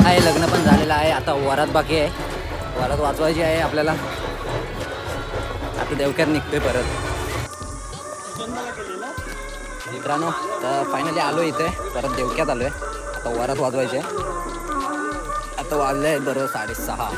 आहे, लग्न पण झालेलं आहे. आता वरात बाकी आहे, वरात वाजवायची आहे आपल्याला. आता देवक्यात निघतोय परत मित्रांनो. तर फायनली आलो इथे, परत देवक्यात आलोय. आता वरात वाजवायची आहे. आता वाजले आहे बरं 6:30.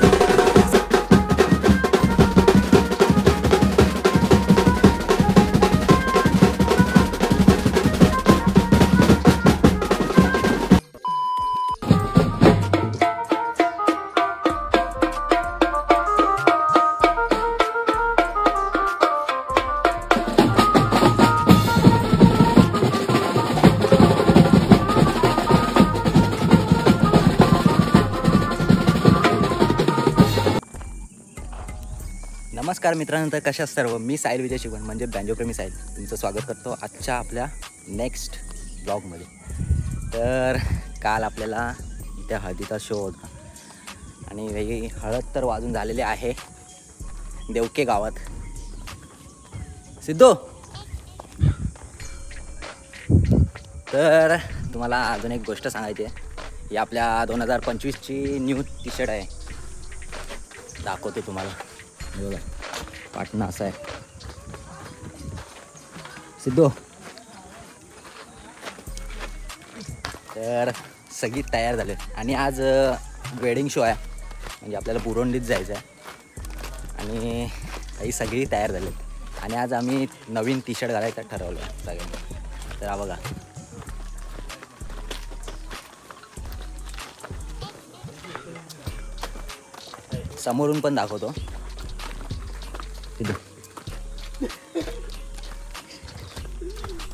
नमस्कार मित्रांनो, तर कशा सर्व. मी साहिल विजय शिवण म्हणजे बँजोप्रेमी साहिल तुमचं स्वागत करतो आजच्या आपल्या नेक्स्ट ब्लॉगमध्ये. तर काल आपल्याला इथे हळदीचा शो होता आणि वेगळी हळद तर वाजून झालेली आहे देवके गावात. सिद्धू, तर तुम्हाला अजून एक गोष्ट सांगायची आहे. ही आपल्या 2025ची न्यू टी शर्ट आहे, दाखवतो तुम्हाला. बघा पाटणा असा आहे. सिद्धू, तर सगळी तयार झाले आणि आज वेडिंग शो आहे, म्हणजे आपल्याला बुरोंडीत जायचं आहे आणि ही सगळी तयार झाली. आणि आज आम्ही नवीन टी शर्ट घालायचं ठरवलं आहे सगळ्यांनी. तर हा बघा, समोरून पण दाखवतो.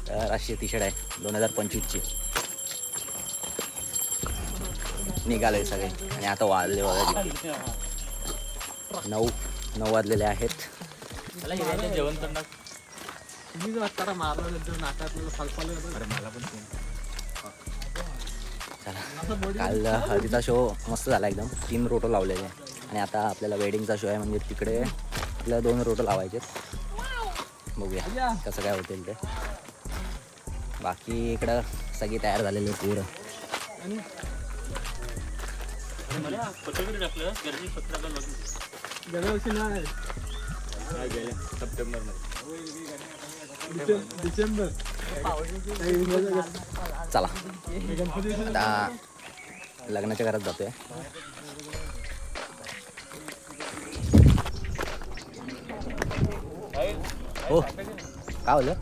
तर अशी टी शर्ट आहे 2025ची. निघालोय सगळे आणि आता वाजले बघा 9 वाजलेले आहेत. जेवण काल हळदीचा शो मस्त झाला एकदम. 3 रोटो लावलेले आणि आता आपल्याला वेडिंगचा शो आहे, म्हणजे तिकडे आपल्याला 2 रोटो लावायचे. बघूया कसं काय होतील ते. बाकी इकडं सगळी तयार झालेली पूर्ण. चला आता लग्नाच्या घरात जातोय. हो काय होलं.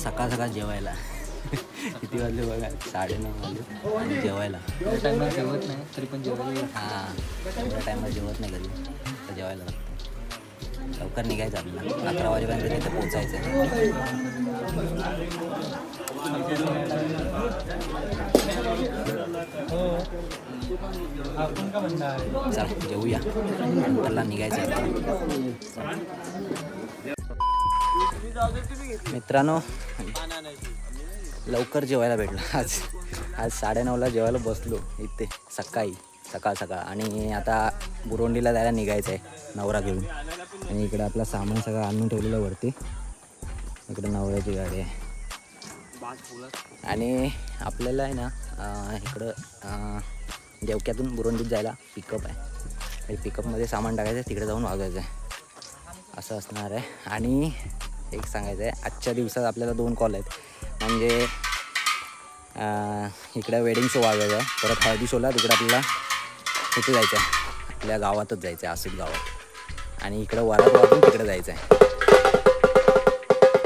सकाळ सकाळ जेवायला किती वाजले बघा, 9:30 वाजले आणि जेवायला. टायमाला जेवत नाही तरी पण जेवायला. हां, एवढ्या टायमाला जेवत नाही कधी, तर जेवायला लागतं. लवकर निघायचं आपल्याला, 11 वाजेपर्यंत तिथे पोचायचं आहे. चला जेवूया, नंतरला निघायचं आहे. मित्रांनो, लवकर जेवायला भेटलं आज 9:30ला जेवायला बसलो इथे सकाळ आणि आता बुरोंडीला जायला निघायचं आहे नवरा घेऊन. आणि इकडं आपला सामान सगळं आणून ठेवलेलं वरती. इकडं नवऱ्याची गाडी आहे आणि आपल्याला आहे ना इकडं देवक्यातून बुरोंडीत जायला पिकअप आहे. आणि पिकअपमध्ये सामान टाकायचं आहे, तिकडे जाऊन वागायचं आहे, असं असणार आहे. आणि एक सांगायचं आहे, आजच्या दिवसात आपल्याला 2 कॉल आहेत. म्हणजे इकडे वेडिंग शो वाजवायचा आहे, परत हळदी शोला तिकडे आपल्याला कुठे जायचं आहे, आपल्या गावातच जायचं आहे, आसूद गावात. आणि इकडं वरात वाजून तिकडे जायचं आहे,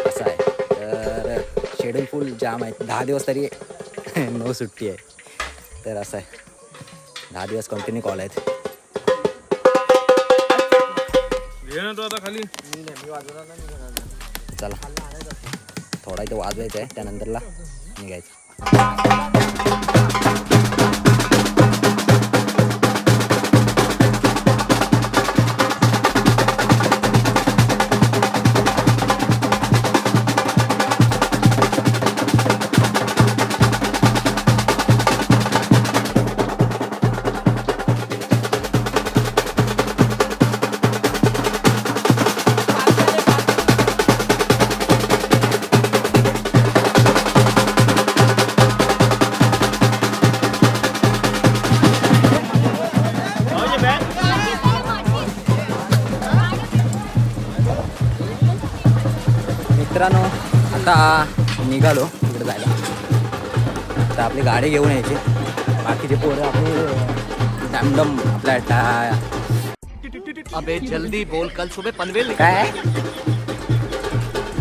असं आहे. तर शेड्यूल फुल जाम आहे. 10 दिवस तरी नो सुट्टी आहे. तर असं आहे, 10 दिवस कंटिन्यू कॉल आहेत. चला थोडा इथे वाजवायचं आहे, त्यानंतरला निघायचं. मित्रांनो आता निघालो तिकडे जायला. आता आपली गाडी घेऊन यायची. बाकीचे पोरं आपले डॅमडम आपल्या अबे जल्दी बोल, कल सुबह पनवेल काय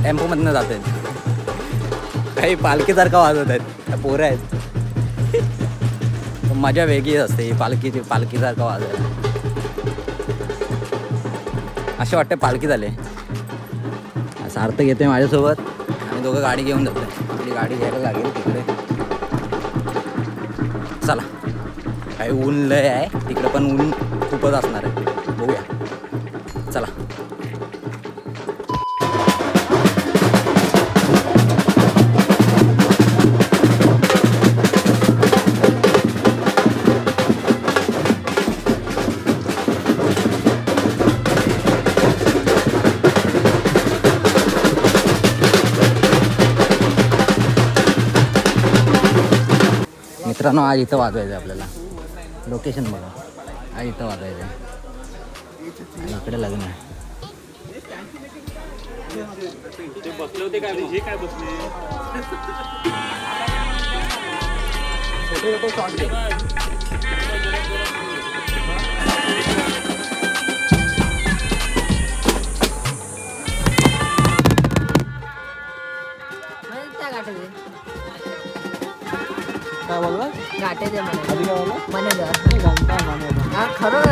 टेम्पोमधनं जात आहेत. काही पालखीसारखं वाजवत आहेत. त्या पोरं आहेत. मजा वेगळीच असते ही पालखीसारखं वाजवायला. असे वाटते पालखी झाले. सार्थक येतोय माझ्यासोबत. आम्ही दोघं गाडी घेऊन जातोय. आपली गाडी घ्यायला लागेल तिकडे. चला. काही ऊन लय आहे तिकडे पण ऊन खूपच असणार आहे. बघूया. चला. मित्रांनो आज इथं वाजवायचं आहे आपल्याला. लोकेशन बघा. आज इथं वाजवायचं आहे. इकडे लग्न आहे. काय बोलला? गाठे दे मला आधी काय बोलला? मने दे घंटा माने. हा खरं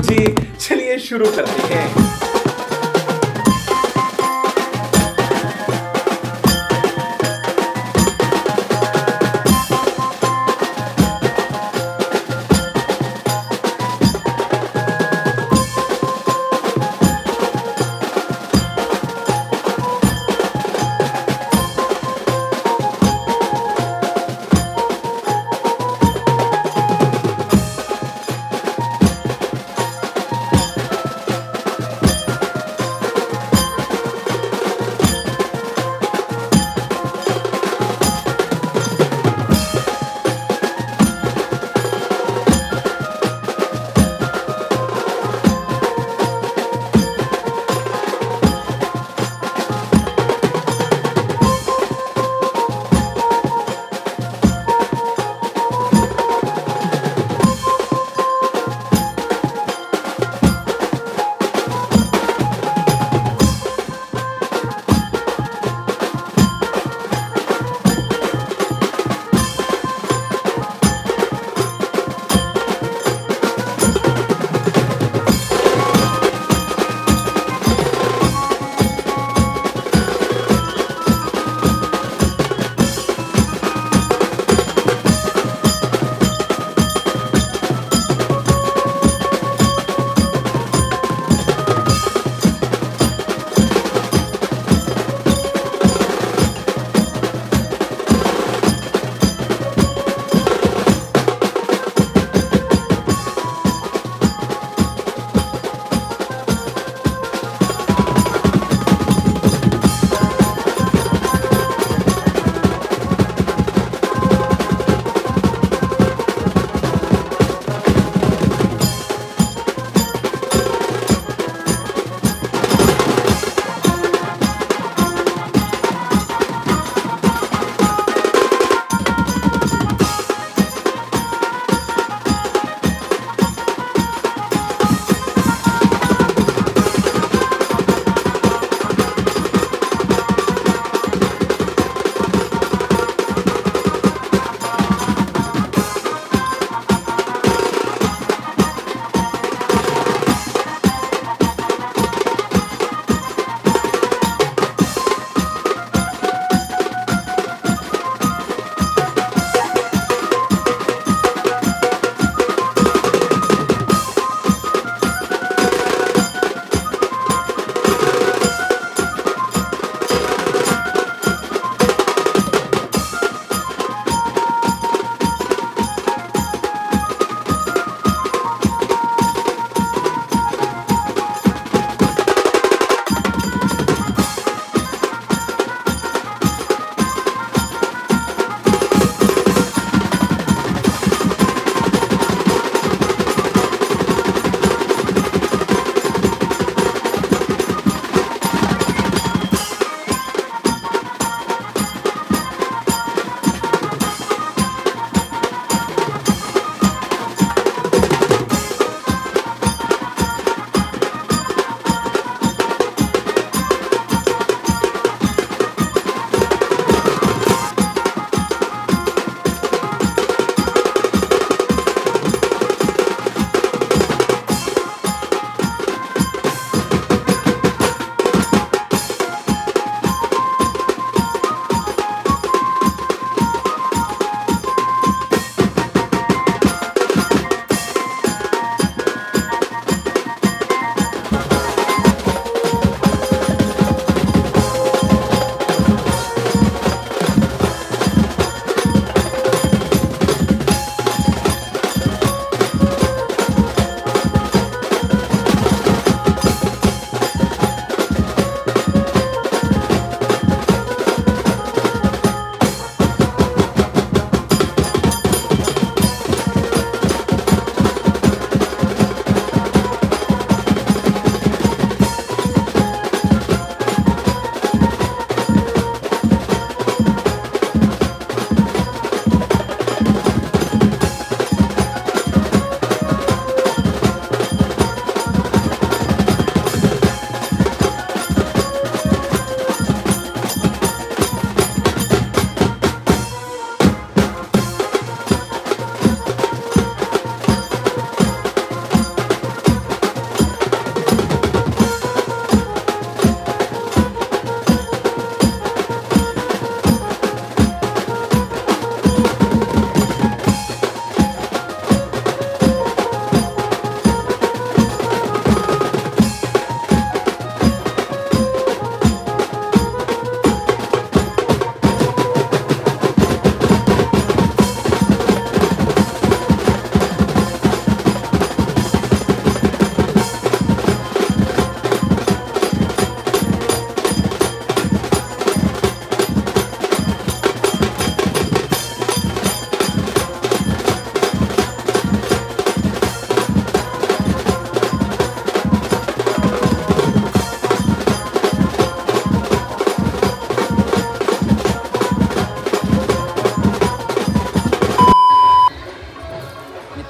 जी चलिए शुरू करते हैं.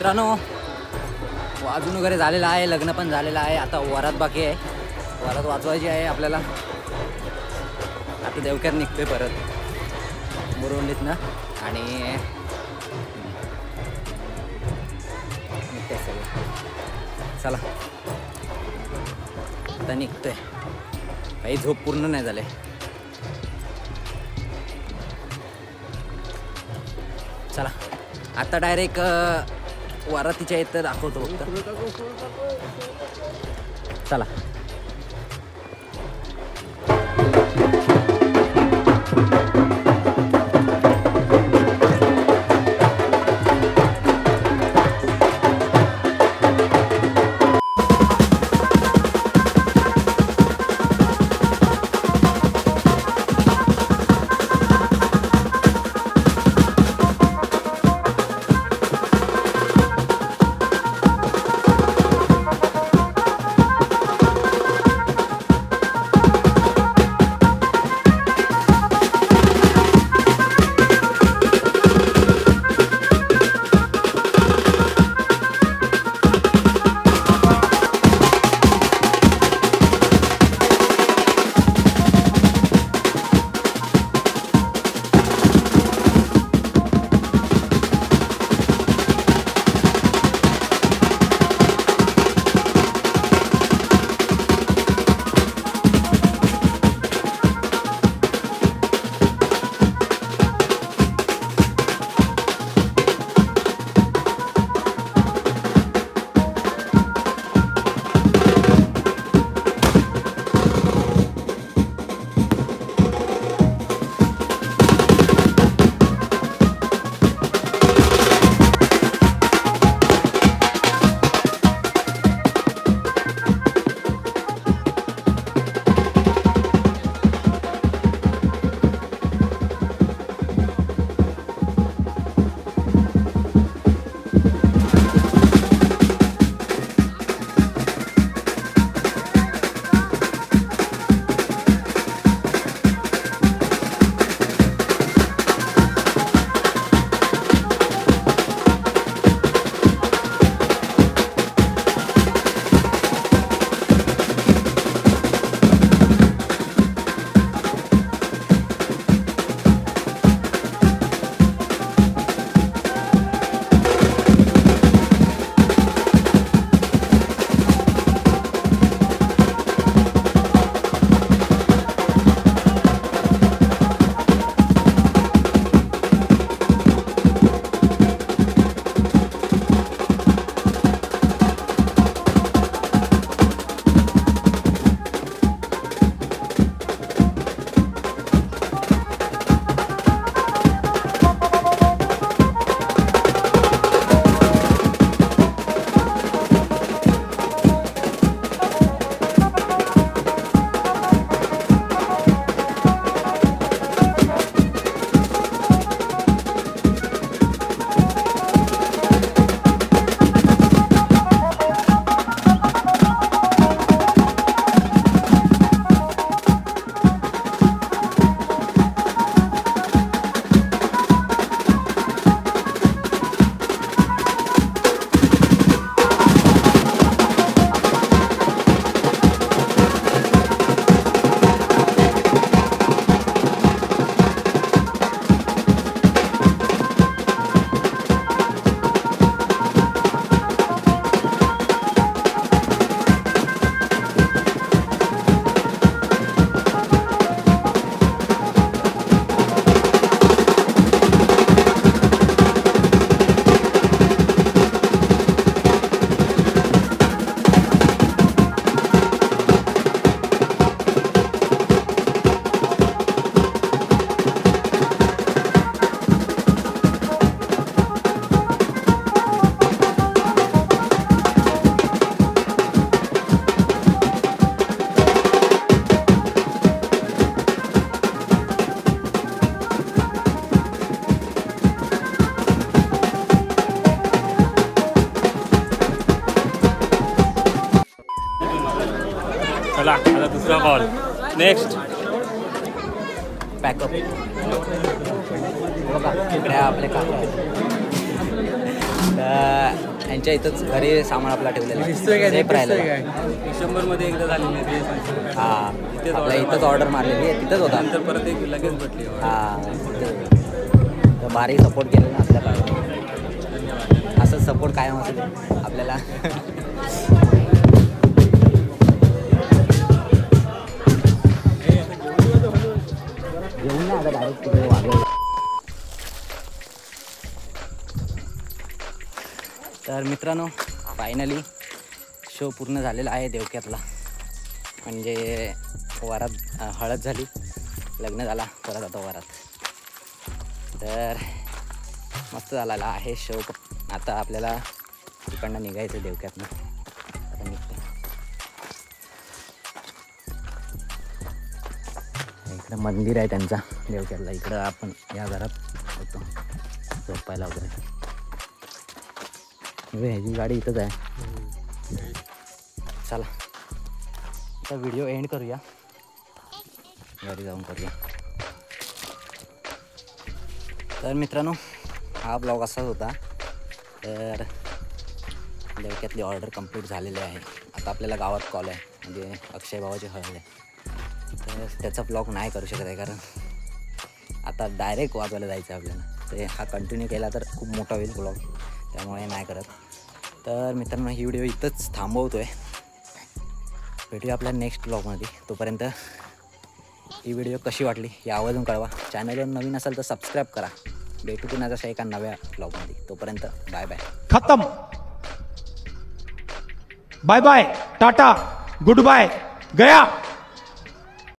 मित्रांनो वाजून वगैरे झालेलं आहे, लग्न पण झालेलं आहे. आता वरात बाकी आहे, वरात वाजवायची आहे आपल्याला. आता देवक्यात निघतोय परत बोरवलीतनं आणि निघतोय सगळं. चला आता निघतोय, काही झोप पूर्ण नाही झाले. चला आता डायरेक्ट वरातीच्या इथं दाखवतो फक्त. चला चला आता दुसरा बॉल नेक्स्ट पॅकअप. बघा इकडे आपले काका आहेत. तर यांच्या इथंच घरी सामान आपला ठेवलेला आहे. सेफ राहिलेला आहे. डिसेंबरमध्ये एकदा झालेली आहे. हा आपल्या इथंच ऑर्डर मारलेली आहे, तिथंच होता. नंतर परत एक लगेच भेटली. हा तर भारी सपोर्ट केलेला आपल्याला. असंच सपोर्ट कायम असेल आपल्याला. येऊन ना आता डायरेक्ट तिकडे वागेल. तर मित्रांनो फायनली शो पूर्ण झालेला आहे देवक्यातला. म्हणजे वरात हळद झाली, लग्न झाला, परत आता वरात. तर मस्त झालेला आहे शो. आता आपल्याला तिकडनं निघायचं देवक्यातनं. आता निघतो. इकडं मंदिर आहे त्यांचा देवक्यातला. इकडं आपण या घरात होतो झोपायला वगैरे. ह्याची गाडी इथंच आहे. चला आता व्हिडिओ एंड करूया, घरी जाऊन करूया. तर मित्रांनो हा ब्लॉग असाच होता. तर देवक्यातली ऑर्डर कंप्लीट झालेली आहे. आता आपल्याला गावात कॉल आहे, म्हणजे अक्षय भावाची हळद आहे. तर त्याचा ब्लॉग नाही करू शकत आहे, कारण आता डायरेक्ट वाजवायला जायचं आहे आपल्याला. तर हा कंटिन्यू केला तर खूप मोठा होईल ब्लॉग, त्यामुळे नाही करत. तर मित्रांनो ही व्हिडिओ इथंच थांबवतो आहे. भेटूया आपल्या नेक्स्ट ब्लॉगमध्ये. तोपर्यंत ही व्हिडिओ कशी वाटली हे आवाजून कळवा. चॅनलवर नवीन असाल तर सबस्क्राईब करा. भेटू पुन्हा जशा एका नव्या ब्लॉगमध्ये. तोपर्यंत बाय बाय. खत्म. Bye bye, tata, goodbye, गया.